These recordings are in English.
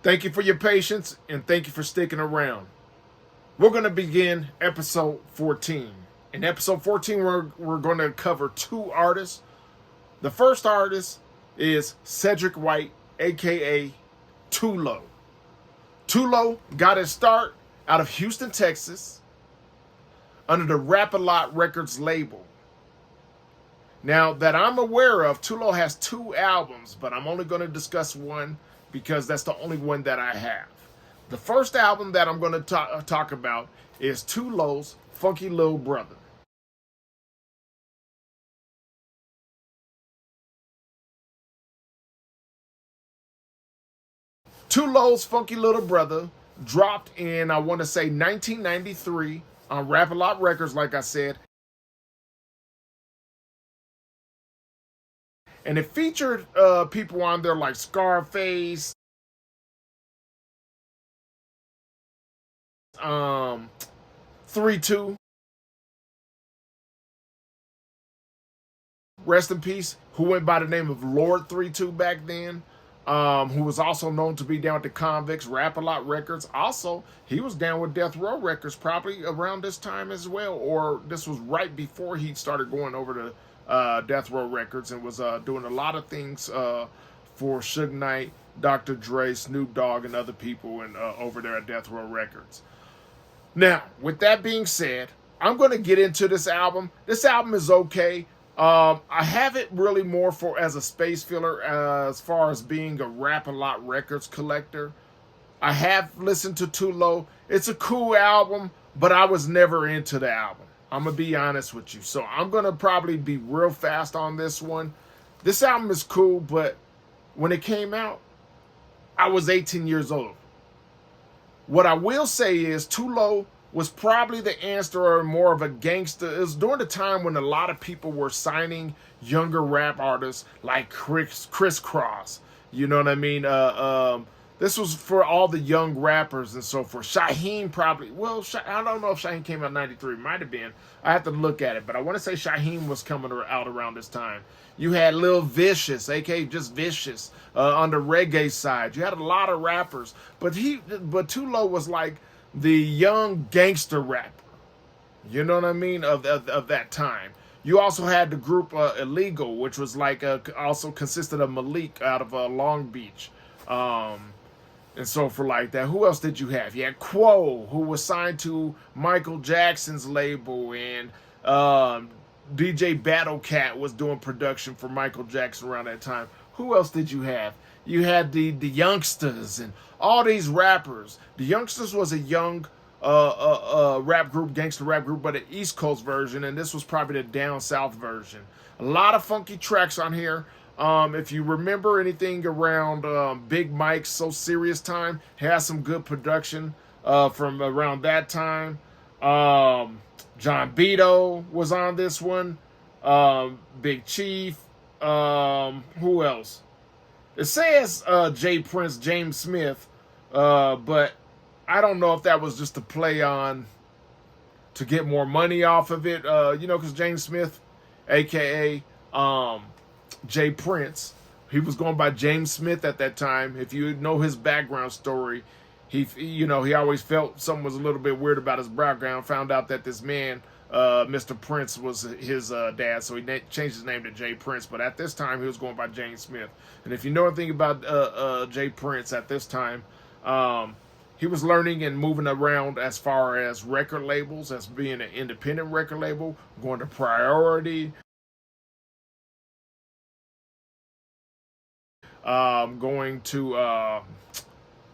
Thank you for your patience and thank you for sticking around. We're going to begin episode 14. In episode 14, we're going to cover two artists. The first artist is Cedric White, aka Too Low. Too Low got his start out of Houston, Texas, under the Rap-A-Lot Records label. Now, that I'm aware of, Too Low has two albums, but I'm only going to discuss one because that's the only one that I have. The first album that I'm going to talk about is Too Low's Funky Little Brother. Too Low's Funky Little Brother dropped in, I want to say, 1993 on Rap-A-Lot Records, like I said. And it featured people on there like Scarface, 3-2, rest in peace, who went by the name of Lord 3-2 back then, who was also known to be down with the Convicts, Rap-A-Lot Records. Also, he was down with Death Row Records probably around this time as well, or this was right before he started going over to Death Row Records and was doing a lot of things for Suge Knight, Dr. Dre, Snoop Dogg, and other people and over there at Death Row Records. Now, with that being said, I'm going to get into this album. This album is okay. I have it really more for as a space filler as far as being a Rap-A-Lot Records collector. I have listened to Too Low. It's a cool album, but I was never into the album. I'm going to be honest with you. So I'm going to probably be real fast on this one. This album is cool, but when it came out, I was 18 years old. What I will say is Too Low was probably the answer or more of a gangster. It was during the time when a lot of people were signing younger rap artists like Chris Cross. You know what I mean? This was for all the young rappers and so forth. Shaheem probably, well, I don't know if Shaheem came out in 93. Might have been. I have to look at it. But I want to say Shaheem was coming out around this time. You had Lil Vicious, aka just Vicious, on the reggae side. You had a lot of rappers. But Too Low was like the young gangster rapper. You know what I mean? Of that time. You also had the group Illegal, which was like also consisted of Malik out of Long Beach. And so for like that. Who else did you have? You had Quo, who was signed to Michael Jackson's label, and DJ Battle Cat was doing production for Michael Jackson around that time. Who else did you have? You had the Youngsters and all these rappers. The Youngsters was a young rap group, gangster rap group, but an East Coast version, and this was probably the down south version. A lot of funky tracks on here. If you remember anything around Big Mike's So Serious Time, has some good production from around that time. John Beto was on this one. Big Chief. Who else? It says Jay Prince, James Smith, but I don't know if that was just a play on to get more money off of it. Because James Smith, aka Jay Prince, he was going by James Smith at that time. If you know his background story, he always felt something was a little bit weird about his background. Found out that this man, Mr. Prince, was his dad, so he changed his name to Jay Prince. But at this time, he was going by James Smith. And if you know anything about Jay Prince at this time, he was learning and moving around as far as record labels, as being an independent record label, going to Priority, going to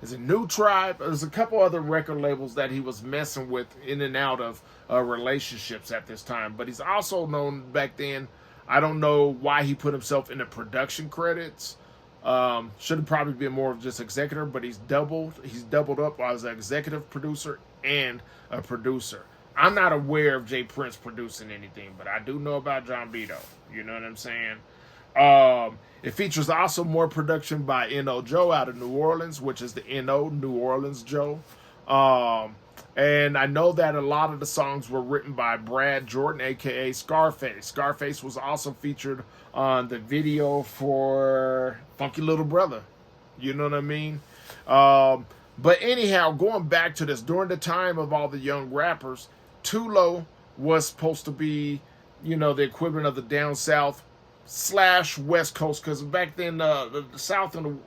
is it New Tribe? There's a couple other record labels that he was messing with in and out of relationships at this time. But he's also known back then. I don't know why he put himself in the production credits. Should have probably been more of just executive, but he's doubled up as an executive producer and a producer. I'm not aware of Jay Prince producing anything, but I do know about John Beto. You know what I'm saying? It features also more production by N.O. Joe out of New Orleans, which is the N.O. New Orleans Joe. And I know that a lot of the songs were written by Brad Jordan, a.k.a. Scarface. Scarface was also featured on the video for Funky Little Brother. You know what I mean? But anyhow, going back to this, during the time of all the young rappers, Too Low was supposed to be, the equivalent of the down south slash West Coast, because back then the South and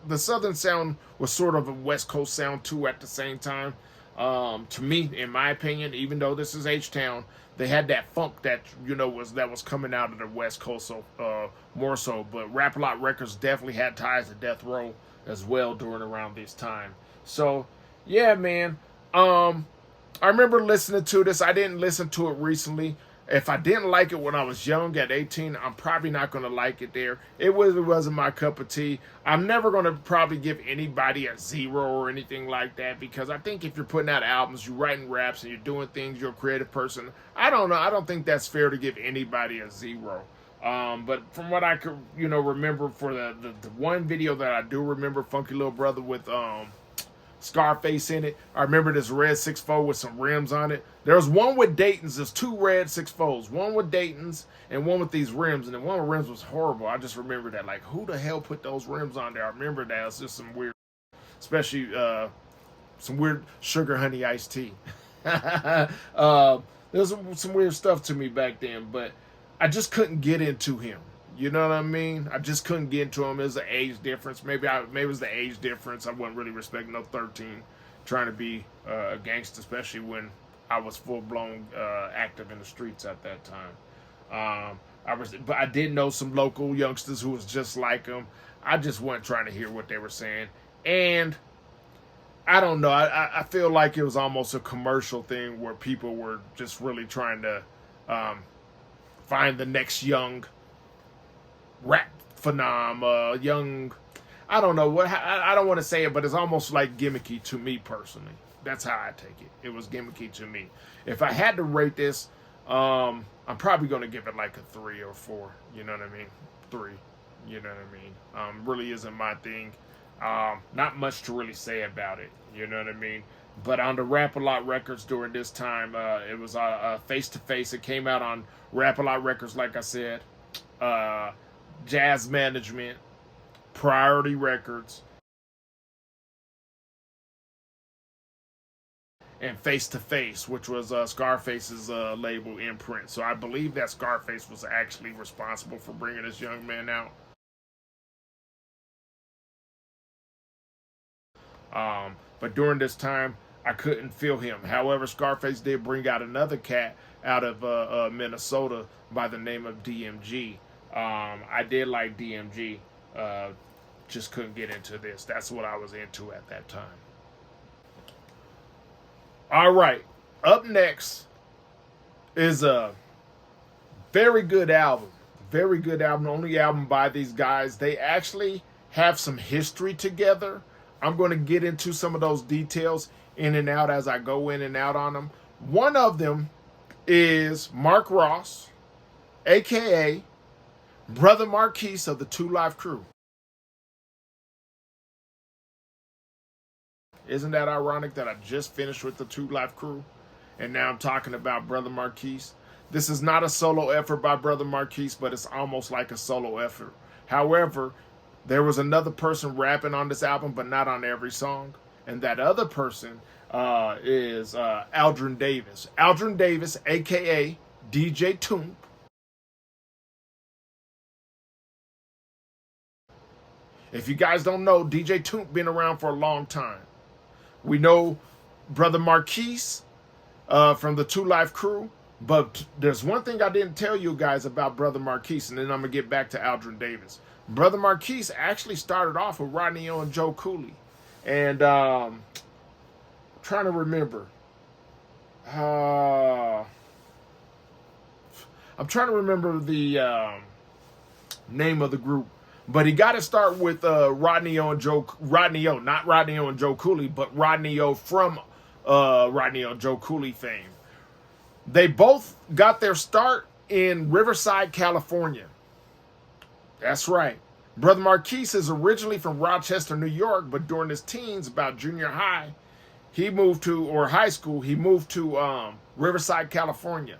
the Southern sound was sort of a West Coast sound too at the same time. To me, in my opinion, even though this is H-Town, they had that funk that was coming out of the West Coast, so more so. But Rap A Lot Records definitely had ties to Death Row as well during around this time. So yeah, man. I remember listening to this. I didn't listen to it recently. If I didn't like it when I was young at 18, I'm probably not going to like it there. It wasn't my cup of tea. I'm never going to probably give anybody a 0 or anything like that, because I think if you're putting out albums, you're writing raps, and you're doing things, you're a creative person. I don't know. I don't think that's fair to give anybody a 0. But from what I could, remember, for the one video that I do remember, Funky Little Brother with Scarface in it. I remember this red 6.4 with some rims on it. There was one with Dayton's. There's 2 red 6.4s. One with Dayton's and one with these rims. And then one of the rims was horrible. I just remember that. Like, who the hell put those rims on there? I remember that. It's just some weird, especially some weird sugar honey iced tea. There was some weird stuff to me back then, but I just couldn't get into him. You know what I mean? I just couldn't get into him. There's an age difference. Maybe it was the age difference. I wasn't really respecting no 13, trying to be a gangster, especially when I was full blown active in the streets at that time. But I did know some local youngsters who was just like him. I just wasn't trying to hear what they were saying, and I don't know. I feel like it was almost a commercial thing where people were just really trying to find the next young rap phenom, young, I don't know what, I don't want to say it, but it's almost like gimmicky to me personally. That's how I take it. It was gimmicky to me. If I had to rate this, I'm probably going to give it like a 3 or 4. You know what I mean? 3. You know what I mean? Really isn't my thing. Not much to really say about it. You know what I mean? But on the Rap A Lot Records during this time, it was Face to Face. It came out on Rap A Lot Records, like I said. Jazz Management, Priority Records, and Face to Face, which was Scarface's label imprint. So I believe that Scarface was actually responsible for bringing this young man out. But during this time, I couldn't feel him. However, Scarface did bring out another cat out of Minnesota by the name of DMG. I did like DMG, just couldn't get into this. That's what I was into at that time. All right, up next is a very good album. Very good album, only album by these guys. They actually have some history together. I'm going to get into some of those details in and out as I go in and out on them. One of them is Mark Ross, a.k.a. Brother Marquise of the 2 Live Crew. Isn't that ironic that I just finished with the 2 Live Crew and now I'm talking about Brother Marquise? This is not a solo effort by Brother Marquise, but it's almost like a solo effort. However, there was another person rapping on this album, but not on every song. And that other person is Aldrin Davis. Aldrin Davis, a.k.a. DJ Toomp. If you guys don't know, DJ Toomp been around for a long time. We know Brother Marquise from the 2 Live Crew, but there's one thing I didn't tell you guys about Brother Marquise, and then I'm going to get back to Aldrin Davis. Brother Marquise actually started off with Rodney O and Joe Cooley. And I'm trying to remember. I'm trying to remember the name of the group. But he got to start with Rodney O and Joe Cooley, but Rodney O from Rodney O and Joe Cooley fame. They both got their start in Riverside, California. That's right. Brother Marquise is originally from Rochester, New York, but during his teens, about junior high, high school, he moved to Riverside, California.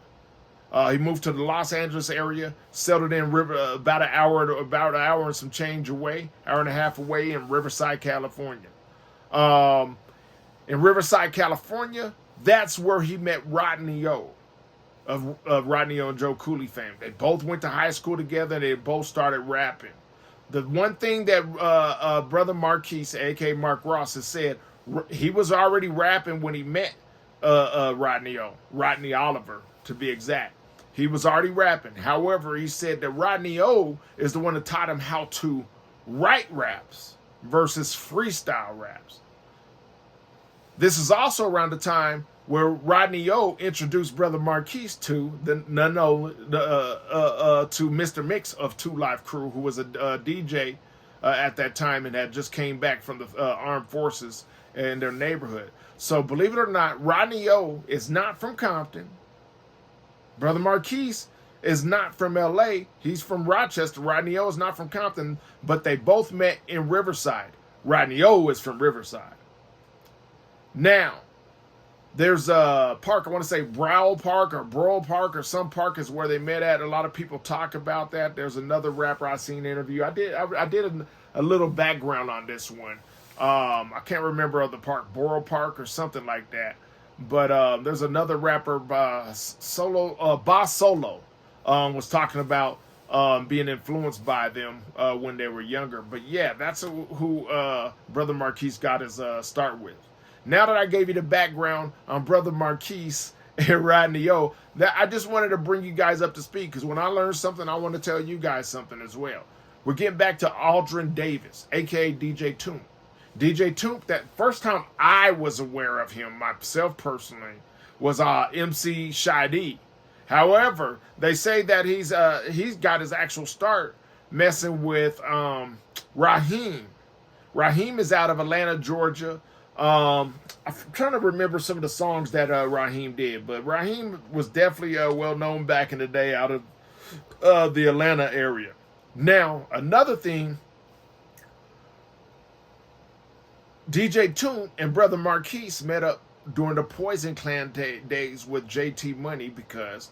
He moved to the Los Angeles area, settled in about an hour and some change away, hour and a half away in Riverside, California. In Riverside, California, that's where he met Rodney O of Rodney O and Joe Cooley fame. They both went to high school together, and they both started rapping. The one thing that Brother Marquise, a.k.a. Mark Ross, has said, he was already rapping when he met Rodney O, Rodney Oliver, to be exact. He was already rapping. However, he said that Rodney O is the one that taught him how to write raps versus freestyle raps. This is also around the time where Rodney O introduced Brother Marquise to to Mr. Mix of 2 Live Crew, who was a DJ at that time and had just came back from the armed forces in their neighborhood. So believe it or not, Rodney O is not from Compton. Brother Marquise is not from LA. He's from Rochester. Rodney O is not from Compton, but they both met in Riverside. Rodney O is from Riverside. Now, there's a park, I want to say Browl Park or Browl Park or some park is where they met at. A lot of people talk about that. There's another rapper I seen interview. I did a little background on this one. I can't remember the park, Borough Park or something like that. But there's another rapper, Boss Solo, was talking about being influenced by them when they were younger. But yeah, that's who Brother Marquise got his start with. Now that I gave you the background on Brother Marquise and Rodney O, that I just wanted to bring you guys up to speed, because when I learn something, I want to tell you guys something as well. We're getting back to Aldrin Davis, a.k.a. DJ Toomp. DJ Toomp, that first time I was aware of him myself personally was MC Shy D. However, they say that he's got his actual start messing with Raheem. Raheem is out of Atlanta, Georgia. I'm trying to remember some of the songs that Raheem did, but Raheem was definitely well known back in the day out of the Atlanta area. Now, another thing, DJ Toomp and Brother Marquise met up during the Poison Clan days with JT Money, because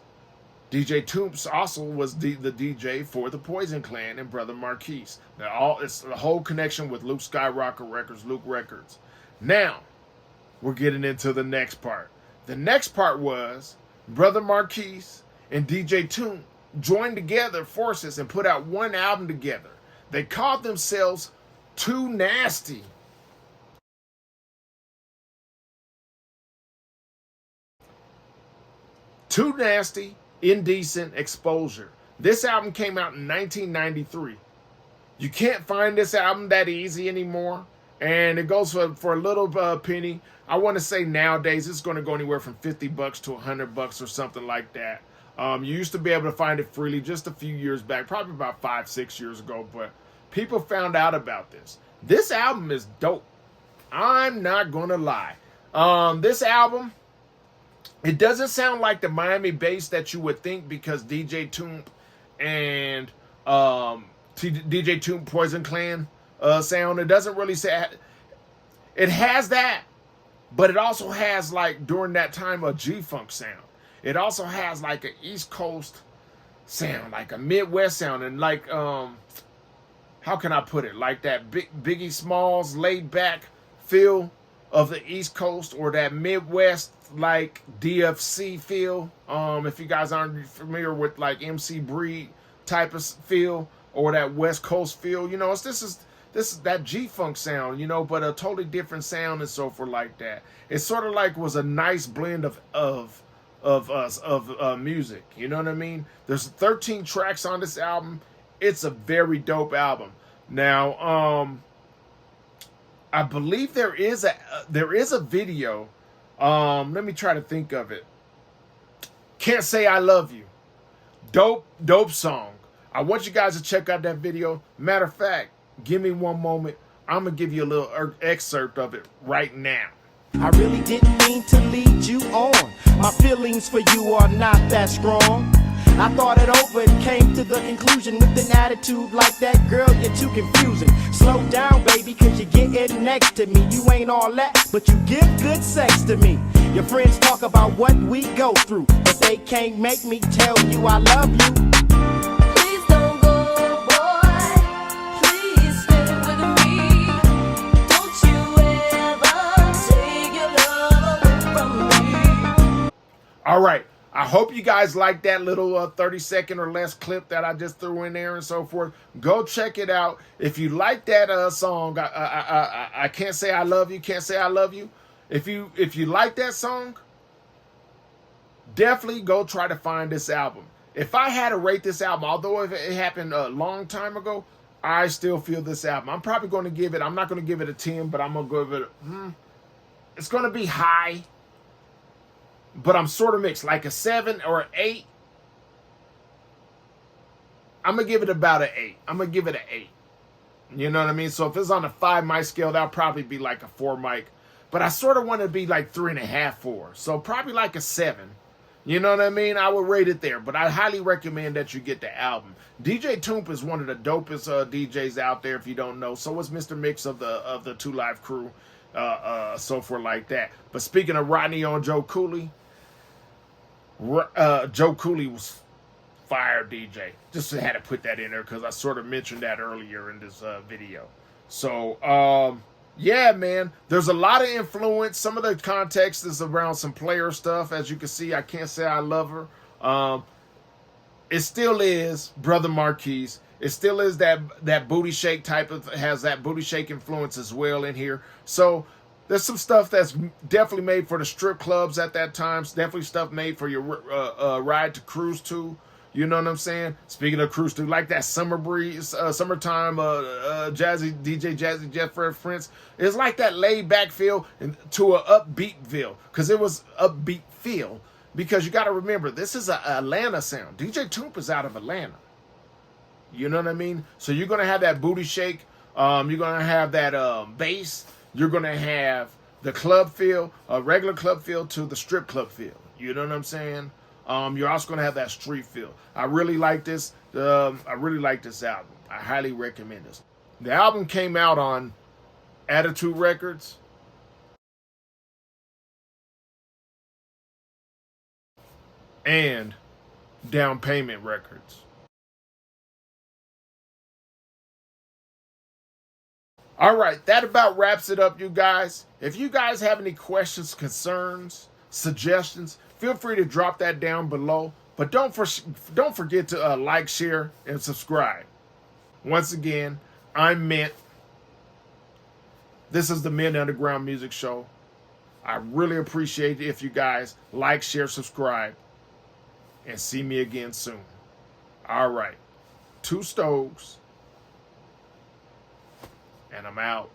DJ Toomp also was the DJ for the Poison Clan and Brother Marquise. Now, it's the whole connection with Luke Skywalker Records, Luke Records. Now, we're getting into the next part. The next part was Brother Marquise and DJ Toomp joined together forces and put out one album together. They called themselves Too Nasty. Too Nasty, Indecent, Exposure. This album came out in 1993. You can't find this album that easy anymore. And it goes for a little penny. I want to say nowadays it's going to go anywhere from $50 to $100 or something like that. You used to be able to find it freely just a few years back, probably about 5-6 years ago. But people found out about this. This album is dope. I'm not going to lie. This album, it doesn't sound like the Miami bass that you would think, because DJ Toomp and DJ Toomp Poison Clan sound. It doesn't really say it has that, but it also has, like, during that time, a G-Funk sound. It also has like an East Coast sound, like a Midwest sound, and like how can I put it? Like that Biggie Smalls laid back feel of the East Coast, or that Midwest like DFC feel. If you guys aren't familiar with like MC Breed type of feel, or that West Coast feel, you know, this is that G-Funk sound, you know, but a totally different sound and so forth like that. It sort of like was a nice blend of music, you know what I mean? There's 13 tracks on this album. It's a very dope album. Now, I believe there is a video. Let me try to think of it. Can't Say I Love You. Dope song. I want you guys to check out that video. Matter of fact, give me one moment. I'm going to give you a little excerpt of it right now. I really didn't mean to lead you on. My feelings for you are not that strong. I thought it over and came to the conclusion, with an attitude like that, girl, you're too confusing. Slow down, baby, cause you're getting next to me. You ain't all that, but you give good sex to me. Your friends talk about what we go through, but they can't make me tell you I love you. Please don't go, boy. Please stay with me. Don't you ever take your love away from me. All right. I hope you guys like that little 30-second or less clip that I just threw in there and so forth. Go check it out. If you like that song, I can't say I love you. Can't say I love you. If you like that song, definitely go try to find this album. If I had to rate this album, although if it happened a long time ago, I still feel this album. I'm probably going to give it. I'm not going to give it a 10, but I'm going to give it. It's going to be high. But I'm sort of mixed, like a 7 or an 8. I'm going to give it about an 8. I'm going to give it an 8. You know what I mean? So if it's on a 5 mic scale, that'll probably be like a 4 mic. But I sort of want to be like 3.5, 4. So probably like a 7. You know what I mean? I would rate it there. But I highly recommend that you get the album. DJ Toomp is one of the dopest DJs out there, if you don't know. So is Mr. Mix of the 2 Live Crew. So forth like that. But speaking of Rodney on Joe Cooley, Joe Cooley was fire DJ. Just had to put that in there because I sort of mentioned that earlier in this video. So, yeah, man, there's a lot of influence. Some of the context is around some player stuff. As you can see, I can't say I love her. It still is Brother Marquise. It still is that booty shake type of, has that booty shake influence as well in here. So there's some stuff that's definitely made for the strip clubs at that time. It's definitely stuff made for your ride to cruise to. You know what I'm saying? Speaking of cruise to, like that summer breeze, summertime, jazzy DJ Jazzy Jeff Fred Prince. It's like that laid back feel to an upbeat feel, because it was upbeat feel. Because you got to remember, this is an Atlanta sound. DJ Toomp is out of Atlanta. You know what I mean? So you're gonna have that booty shake. You're gonna have that bass. You're going to have the club feel, a regular club feel to the strip club feel. You know what I'm saying? You're also going to have that street feel. I really like this. I really like this album. I highly recommend this. The album came out on Attitude Records and Down Payment Records. All right, that about wraps it up, you guys. If you guys have any questions, concerns, suggestions, feel free to drop that down below. But don't forget to like, share, and subscribe. Once again, I'm Mint. This is the Mint Underground Music Show. I really appreciate it if you guys like, share, subscribe, and see me again soon. All right, 2 Stoves. And I'm out.